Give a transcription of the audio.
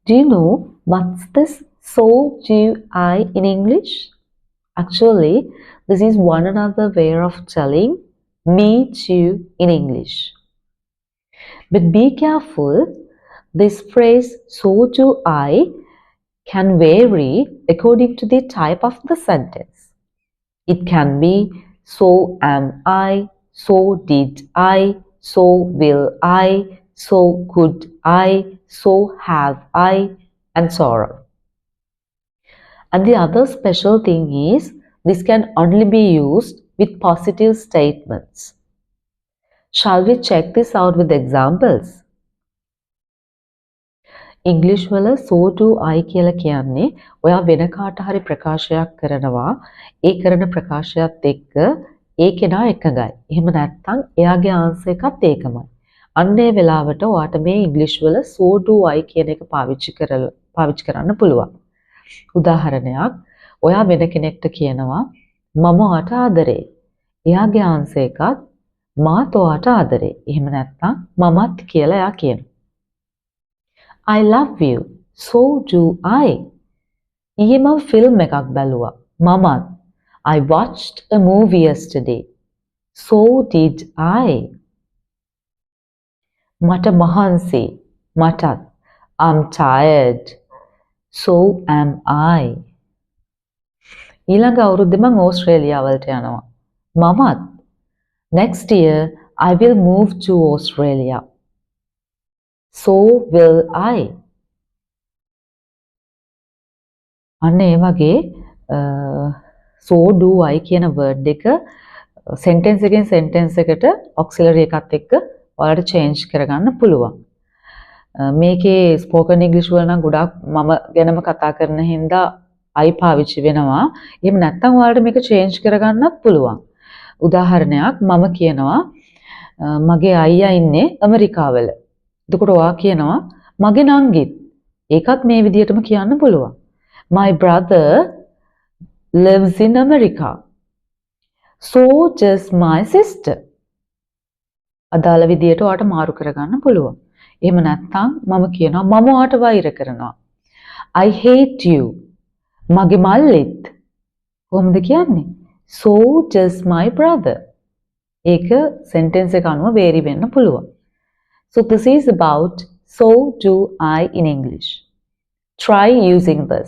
Do you know what's this so do I in English? Actually, this is one another way of telling me too in English. But be careful, this phrase so do I can vary according to the type of the sentence. It can be so am I, so did I, so will I, so could I, so have I, and so on. And the other special thing is this can only be used with positive statements. Shall we check this out with examples? ඉංග්‍රීසි වල so do I කියලා කියන්නේ ඔයා වෙන කාට හරි ප්‍රකාශයක් කරනවා ඒ කරන ප්‍රකාශයත් එක්ක ඒ කෙනා එකගයි. එහෙම නැත්නම් එයාගේ ආන්සර් එකත් ඒකමයි. අන්න ඒ වෙලාවට ඔයාට මේ ඉංග්‍රීසි වල so do I කියන එක පාවිච්චි කරන්න පුළුවන්. උදාහරණයක් ඔයා වෙන කෙනෙක්ට කියනවා මම ඔයාට ආදරේ. එයාගේ ආන්සර් එකත් මාත් ඔයාට ආදරේ. එහෙම නැත්නම් මමත් කියලා එයා කියනවා. I love you. So do I. ඊයේ මම ෆිල්ම් එකක් බැලුවා. මමත්. I watched a movie yesterday. So did I. මට මහන්සි. මටත්. I'm tired. So am I. ඊළඟ අවුරුද්දේ මම ඕස්ට්‍රේලියාවලට යනවා. මමත්. Next year I will move to Australia. So will I. අන්න ඒ වගේ so do I කියන word එක sentence එකෙන් sentence එකට auxiliary එකත් එක්ක ඔයාලට change කරගන්න පුළුවන්. මේකේ spoken English වල නම් ගොඩාක් මම ගැනම කතා කරන හින්දා I පාවිච්චි වෙනවා. එහෙම නැත්නම් ඔයාලට මේක change කරගන්නත් පුළුවන්. උදාහරණයක් මම කියනවා මගේ අයියා ඉන්නේ ඇමරිකාවල. එතකොට ඔයා කියනවා මගේ නංගිත්. ඒකත් මේ විදිහටම කියන්න පුළුවන්. My brother lives in America. So does my sister. අදාළ විදිහට ඔයාට මාරු කරගන්න පුළුවන්. එහෙම නැත්නම් මම කියනවා මම ඔයාට වෛර කරනවා. I hate you. මගේ මල්ලිත්. කොහොමද කියන්නේ? So does my brother. ඒක sentence එක අනුව vary වෙන්න පුළුවන්. So this is about so do I in English. Try using this.